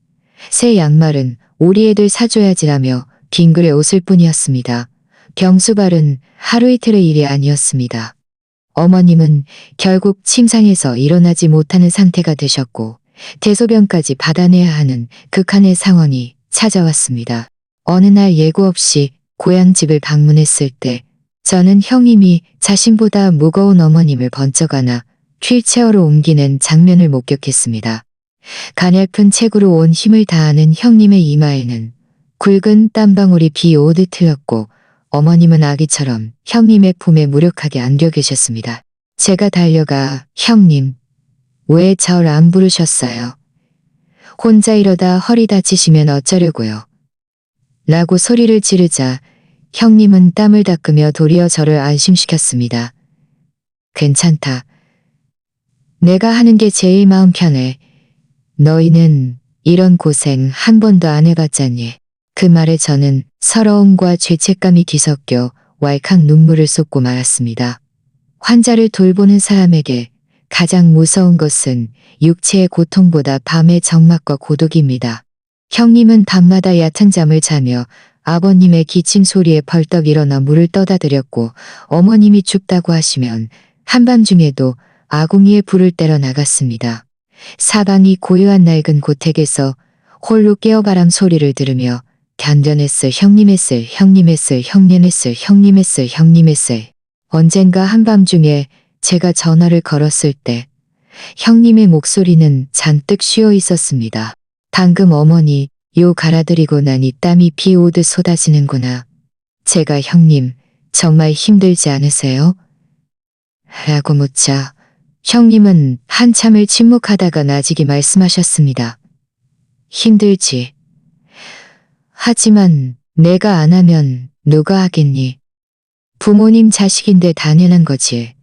새 양말은 우리 애들 사줘야지라며 빙글에 웃을 뿐이었습니다. 병수발은 하루 이틀의 일이 아니었습니다. 어머님은 결국 침상에서 일어나지 못하는 상태가 되셨고 대소변까지 받아내야 하는 극한의 상황이 찾아왔습니다. 어느 날 예고 없이 고향집을 방문했을 때 저는 형님이 자신보다 무거운 어머님을 번쩍 안아 휠체어로 옮기는 장면을 목격했습니다. 가냘픈 체구로 온 힘을 다하는 형님의 이마에는 굵은 땀방울이 비 오듯 흘렀고 어머님은 아기처럼 형님의 품에 무력하게 안겨 계셨습니다. 제가 달려가 형님, 왜 절 안 부르셨어요? 혼자 이러다 허리 다치시면 어쩌려고요? 라고 소리를 지르자 형님은 땀을 닦으며 도리어 저를 안심시켰습니다. 괜찮다. 내가 하는 게 제일 마음 편해. 너희는 이런 고생 한 번도 안 해봤잖니. 그 말에 저는 서러움과 죄책감이 뒤섞여 왈칵 눈물을 쏟고 말았습니다. 환자를 돌보는 사람에게 가장 무서운 것은 육체의 고통보다 밤의 적막과 고독입니다. 형님은 밤마다 얕은 잠을 자며 아버님의 기침 소리에 벌떡 일어나 물을 떠다 드렸고 어머님이 춥다고 하시면 한밤중에도 아궁이에 불을 때려 나갔습니다. 사방이 고요한 낡은 고택에서 홀로 깨어바람 소리를 들으며 견뎌냈을 형님했을 형님했을 형님했을 형님했을 형님했을 언젠가 한밤중에 제가 전화를 걸었을 때 형님의 목소리는 잔뜩 쉬어 있었습니다. 방금 어머니 요 갈아드리고 나니 땀이 비 오듯 쏟아지는구나. 제가 형님 정말 힘들지 않으세요? 라고 묻자 형님은 한참을 침묵하다가 나직이 말씀하셨습니다. 힘들지. 하지만 내가 안 하면 누가 하겠니? 부모님 자식인데 당연한 거지.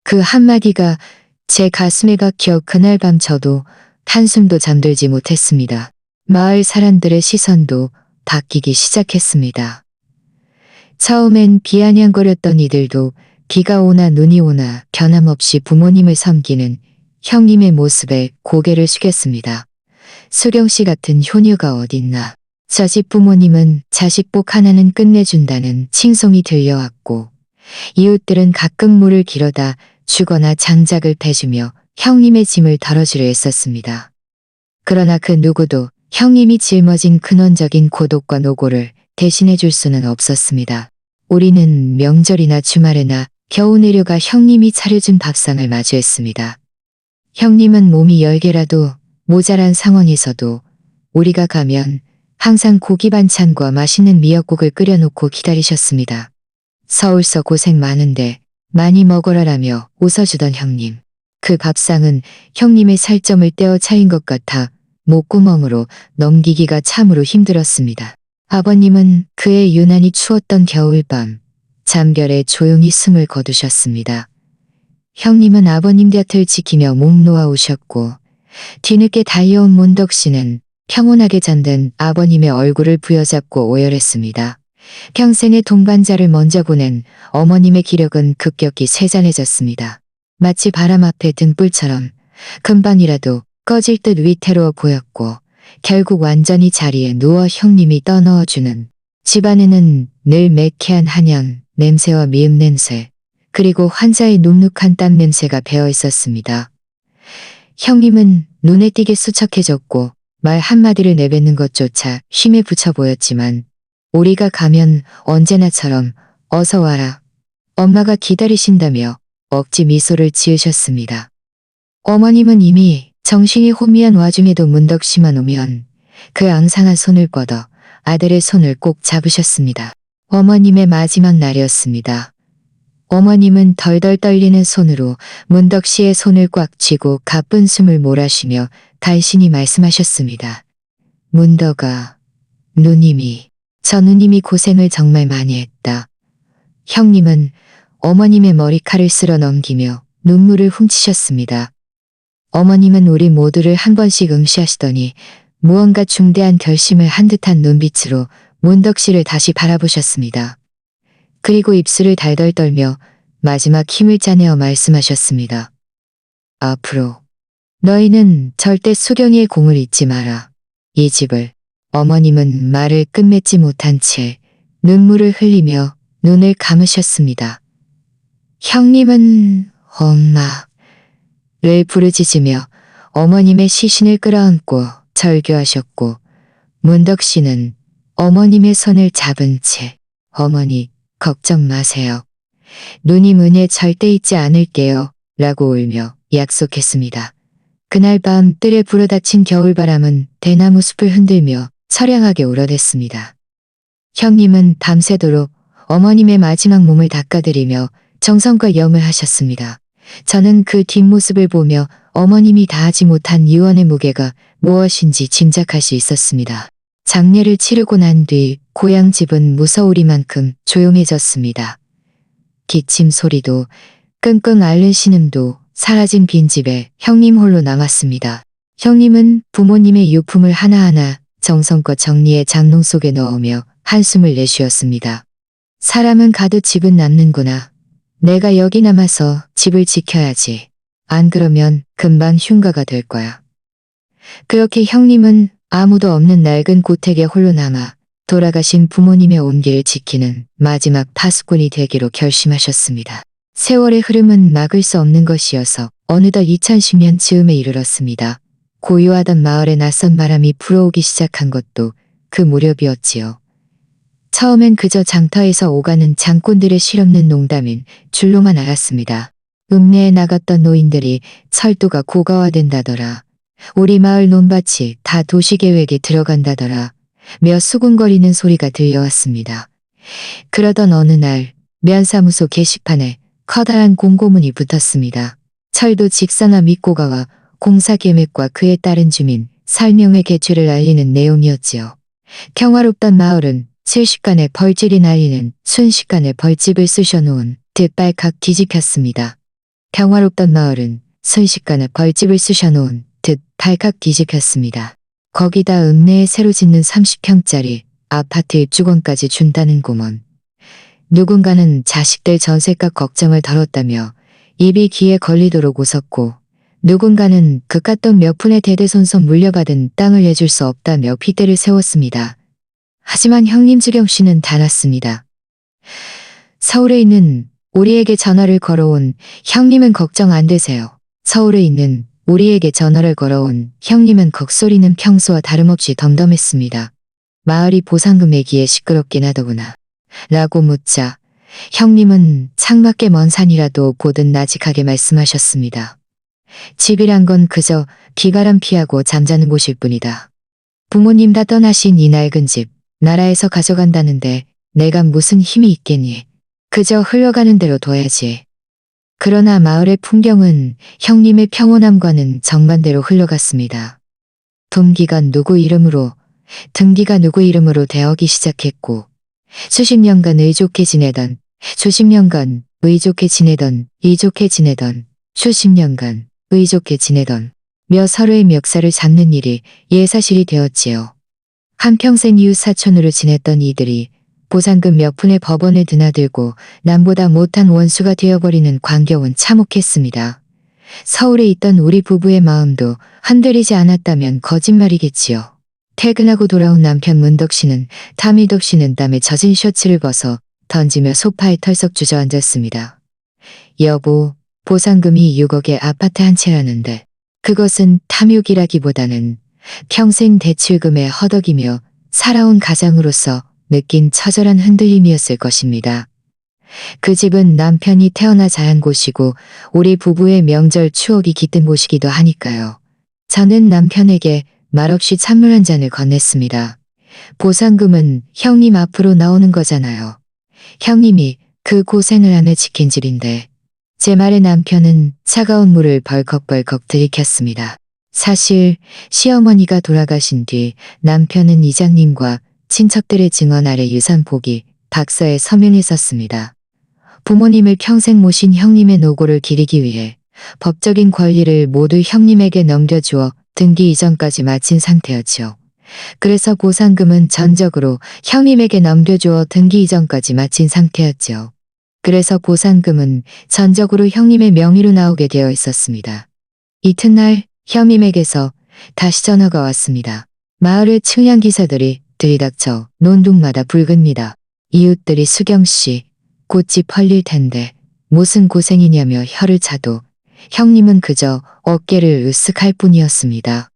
그 한마디가 제 가슴에 박혀 그날 밤 저도 한숨도 잠들지 못했습니다. 마을 사람들의 시선도 바뀌기 시작했습니다. 처음엔 비아냥거렸던 이들도 비가 오나 눈이 오나 변함없이 부모님을 섬기는 형님의 모습에 고개를 숙였습니다. 수경 씨 같은 효녀가 어딨나. 저 집 부모님은 자식 복 하나는 끝내준다는 칭송이 들려왔고 이웃들은 가끔 물을 길어다 주거나 장작을 패주며 형님의 짐을 덜어주려 했었습니다. 그러나 그 누구도 형님이 짊어진 근원적인 고독과 노고를 대신해 줄 수는 없었습니다. 우리는 명절이나 주말에나 겨우 내려가 형님이 차려준 밥상을 마주했습니다. 형님은 몸이 10개라도 모자란 상황에서도 우리가 가면 항상 고기 반찬과 맛있는 미역국을 끓여놓고 기다리셨습니다. 서울서 고생 많은데 많이 먹어라라며 웃어주던 형님. 그 밥상은 형님의 살점을 떼어 차인 것 같아 목구멍으로 넘기기가 참으로 힘들었습니다. 아버님은 그의 유난히 추웠던 겨울밤 잠결에 조용히 숨을 거두셨습니다. 형님은 아버님 곁을 지키며 목 놓아 오셨고 뒤늦게 달려온 문덕 씨는 평온하게 잠든 아버님의 얼굴을 부여잡고 오열했습니다. 평생의 동반자를 먼저 보낸 어머님의 기력은 급격히 세잔해졌습니다. 마치 바람 앞에 등불처럼 금방이라도 꺼질 듯 위태로워 보였고 결국 완전히 자리에 누워 형님이 떠넣어주는 집안에는 늘 매캐한 한약 냄새와 미음 냄새 그리고 환자의 눅눅한 땀 냄새가 배어 있었습니다. 형님은 눈에 띄게 수척해졌고 말 한마디를 내뱉는 것조차 힘에 부쳐 보였지만 우리가 가면 언제나처럼 어서 와라. 엄마가 기다리신다며 억지 미소를 지으셨습니다. 어머님은 이미 정신이 혼미한 와중에도 문덕 씨만 오면 그 앙상한 손을 뻗어 아들의 손을 꼭 잡으셨습니다. 어머님의 마지막 날이었습니다. 어머님은 덜덜 떨리는 손으로 문덕 씨의 손을 꽉 쥐고 가쁜 숨을 몰아쉬며 간신히 말씀하셨습니다. 문덕아, 누님이, 저 누님이 고생을 정말 많이 했다. 형님은 어머님의 머리칼을 쓸어 넘기며 눈물을 훔치셨습니다. 어머님은 우리 모두를 한 번씩 응시하시더니 무언가 중대한 결심을 한 듯한 눈빛으로 문덕 씨를 다시 바라보셨습니다. 그리고 입술을 달달 떨며 마지막 힘을 짜내어 말씀하셨습니다. 앞으로 너희는 절대 수경이의 공을 잊지 마라. 이 집을. 어머님은 말을 끝맺지 못한 채 눈물을 흘리며 눈을 감으셨습니다. 형님은 엄마를 부르짖으며 어머님의 시신을 끌어안고 절규하셨고 문덕 씨는 어머님의 손을 잡은 채 어머니 걱정 마세요. 누님 은혜 절대 잊지 않을게요 라고 울며 약속했습니다. 그날 밤 뜰에 불어닥친 겨울바람은 대나무 숲을 흔들며 처량하게 울어댔습니다. 형님은 밤새도록 어머님의 마지막 몸을 닦아드리며 정성과 염을 하셨습니다. 저는 그 뒷모습을 보며 어머님이 다하지 못한 유언의 무게가 무엇인지 짐작할 수 있었습니다. 장례를 치르고 난 뒤 고향 집은 무서우리만큼 조용해졌습니다. 기침 소리도 끙끙 앓는 신음도 사라진 빈집에 형님 홀로 남았습니다. 형님은 부모님의 유품을 하나하나 정성껏 정리해 장롱 속에 넣으며 한숨을 내쉬었습니다. 사람은 가도 집은 남는구나. 내가 여기 남아서 집을 지켜야지. 안 그러면 금방 흉가가 될 거야. 그렇게 형님은 아무도 없는 낡은 고택에 홀로 남아 돌아가신 부모님의 온기를 지키는 마지막 파수꾼이 되기로 결심하셨습니다. 세월의 흐름은 막을 수 없는 것이어서 어느덧 2010년 즈음에 이르렀습니다. 고요하던 마을에 낯선 바람이 불어오기 시작한 것도 그 무렵이었지요. 처음엔 그저 장터에서 오가는 장꾼들의 실없는 농담인 줄로만 알았습니다. 읍내에 나갔던 노인들이 철도가 고가화된다더라. 우리 마을 논밭이 다 도시계획에 들어간다더라. 며 수군거리는 소리가 들려왔습니다. 그러던 어느 날 면사무소 게시판에 커다란 공고문이 붙었습니다. 철도 직선화 및고가와 공사 계획과 그에 따른 주민 설명회 개최를 알리는 내용이었지요. 평화롭던 마을은 순식간에 벌집이 날리는 순식간에 벌집을 쑤셔놓은 듯 발칵 뒤집혔습니다. 평화롭던 마을은 순식간에 벌집을 쑤셔놓은 듯 발칵 뒤집혔습니다. 거기다 읍내에 새로 짓는 30평짜리 아파트 입주권까지 준다는 고문. 누군가는 자식들 전셋값 걱정을 덜었다며 입이 귀에 걸리도록 웃었고, 누군가는 그깟 돈 몇 푼에 대대손손 물려받은 땅을 내줄 수 없다며 핏대를 세웠습니다. 하지만 형님 주경 씨는 달랐습니다. 서울에 있는 우리에게 전화를 걸어온 형님은 걱정 안 되세요. 서울에 있는 우리에게 전화를 걸어온 형님은 곡소리는 평소와 다름없이 덤덤했습니다. 마을이 보상금 얘기에 시끄럽긴 하더구나. 라고 묻자 형님은 창밖에 먼 산이라도 보듯 나직하게 말씀하셨습니다. 집이란 건 그저 비바람 피하고 잠자는 곳일 뿐이다. 부모님 다 떠나신 이 낡은 집, 나라에서 가져간다는데 내가 무슨 힘이 있겠니? 그저 흘러가는 대로 둬야지. 그러나 마을의 풍경은 형님의 평온함과는 정반대로 흘러갔습니다. 등기가 누구 이름으로 되어기 시작했고, 수십 년간 의좋게 지내던, 수십 년간 의좋게 지내던, 이좋게 지내던, 수십 년간 의좋게 지내던 며 서로의 멱살을 잡는 일이 예사실이 되었지요. 한평생 이웃 사촌으로 지냈던 이들이 보상금 몇 푼에 법원에 드나들고 남보다 못한 원수가 되어버리는 광경은 참혹했습니다. 서울에 있던 우리 부부의 마음도 흔들리지 않았다면 거짓말이겠지요. 퇴근하고 돌아온 남편 문덕 씨는 타미덕 씨는 땀에 젖은 셔츠를 벗어 던지며 소파에 털썩 주저앉았습니다. 여보, 보상금이 6억의 아파트 한 채라는데 그것은 탐욕이라기보다는 평생 대출금에 허덕이며 살아온 가장으로서 느낀 처절한 흔들림이었을 것입니다. 그 집은 남편이 태어나 자란 곳이고 우리 부부의 명절 추억이 깃든 곳이기도 하니까요. 저는 남편에게 말없이 찬물 한 잔을 건넸습니다. 보상금은 형님 앞으로 나오는 거잖아요. 형님이 그 고생을 안에 지킨 집인데. 제 말에 남편은 차가운 물을 벌컥벌컥 들이켰습니다. 사실 시어머니가 돌아가신 뒤 남편은 이장님과 친척들의 증언 아래 유산 포기, 박사에 서명이 썼습니다. 부모님을 평생 모신 형님의 노고를 기리기 위해 법적인 권리를 모두 형님에게 넘겨주어 등기 이전까지 마친 상태였죠. 그래서 보상금은 전적으로 형님에게 넘겨주어 등기 이전까지 마친 상태였죠. 그래서 보상금은 전적으로 형님의 명의로 나오게 되어 있었습니다. 이튿날 형님에게서 다시 전화가 왔습니다. 마을의 측량 기사들이 들이닥쳐 논둑마다 붉습니다. 이웃들이 수경씨, 꽃이 펄릴 텐데 무슨 고생이냐며 혀를 차도 형님은 그저 어깨를 으쓱할 뿐이었습니다.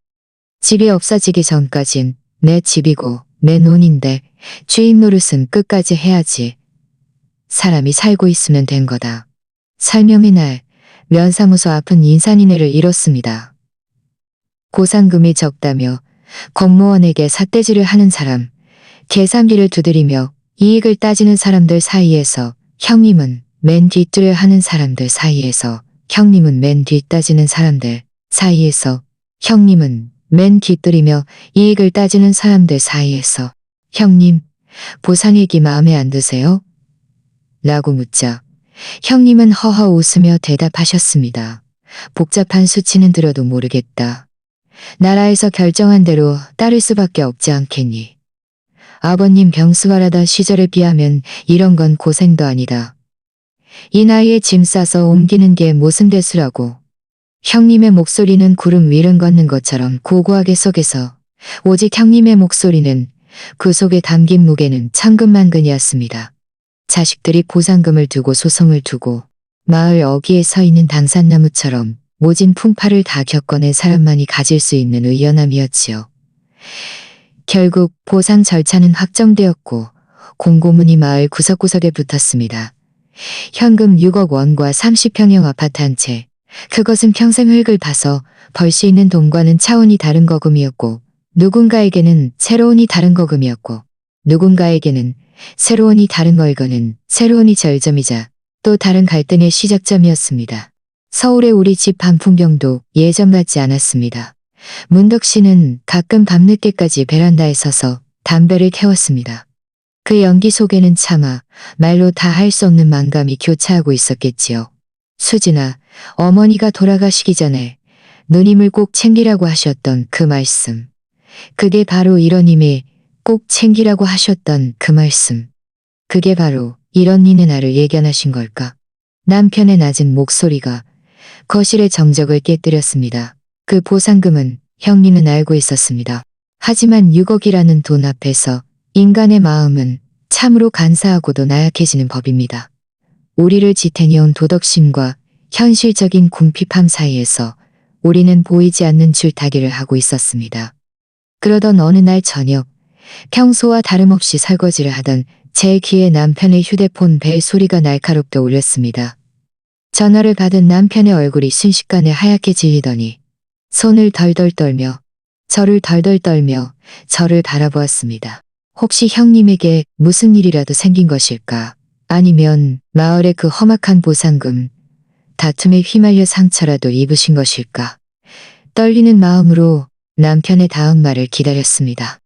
집이 없어지기 전까진 내 집이고 내 논인데 주인 노릇은 끝까지 해야지. 사람이 살고 있으면 된 거다. 설명의 날 면사무소 앞은 인산인해를 잃었습니다. 보상금이 적다며 공무원에게 삿대질을 하는 사람, 계산기를 두드리며 이익을 따지는 사람들 사이에서 형님은 맨 뒷줄을 하는 사람들 사이에서 형님은 맨 뒷따지는 사람들 사이에서 형님은 맨 뒷들이며 이익을 따지는 사람들 사이에서 형님, 보상 얘기 마음에 안 드세요? 라고 묻자 형님은 허허 웃으며 대답하셨습니다. 복잡한 수치는 들어도 모르겠다. 나라에서 결정한 대로 따를 수밖에 없지 않겠니. 아버님 병수가라던 시절에 비하면 이런 건 고생도 아니다. 이 나이에 짐 싸서 옮기는 게 무슨 대수라고. 형님의 목소리는 구름 위를 걷는 것처럼 고고하게 속에서 오직 형님의 목소리는 그 속에 담긴 무게는 천근만근이었습니다. 자식들이 보상금을 두고 소송을 두고 마을 어귀에 서 있는 당산나무처럼 모진 풍파를 다 겪어낸 사람만이 가질 수 있는 의연함이었지요. 결국 보상 절차는 확정되었고 공고문이 마을 구석구석에 붙었습니다. 현금 6억 원과 30평형 아파트 한 채. 그것은 평생 흙을 봐서 벌 수 있는 돈과는 차원이 다른 거금이었고 누군가에게는 새로운이 다른 거금이었고 누군가에게는 새로운이 다른 월급은 새로운이 절점이자 또 다른 갈등의 시작점이었습니다. 서울의 우리 집 반풍경도 예전 같지 않았습니다. 문덕 씨는 가끔 밤늦게까지 베란다에 서서 담배를 태웠습니다. 그 연기 속에는 차마 말로 다 할 수 없는 만감이 교차하고 있었겠지요. 수진아, 어머니가 돌아가시기 전에 누님을 꼭 챙기라고 하셨던 그 말씀. 그게 바로 이런님이 꼭 챙기라고 하셨던 그 말씀. 그게 바로 이런니는 나를 예견하신 걸까? 남편의 낮은 목소리가 거실의 정적을 깨뜨렸습니다. 그 보상금은 형님은 알고 있었습니다. 하지만 6억이라는 돈 앞에서 인간의 마음은 참으로 간사하고도 나약해지는 법입니다. 우리를 지탱해온 도덕심과 현실적인 궁핍함 사이에서 우리는 보이지 않는 줄타기를 하고 있었습니다. 그러던 어느 날 저녁, 평소와 다름없이 설거지를 하던 제 귀에 남편의 휴대폰 벨 소리가 날카롭게 울렸습니다. 전화를 받은 남편의 얼굴이 순식간에 하얗게 질리더니 손을 덜덜 떨며 저를 바라보았습니다. 혹시 형님에게 무슨 일이라도 생긴 것일까? 아니면 마을의 그 험악한 보상금, 다툼에 휘말려 상처라도 입으신 것일까? 떨리는 마음으로 남편의 다음 말을 기다렸습니다.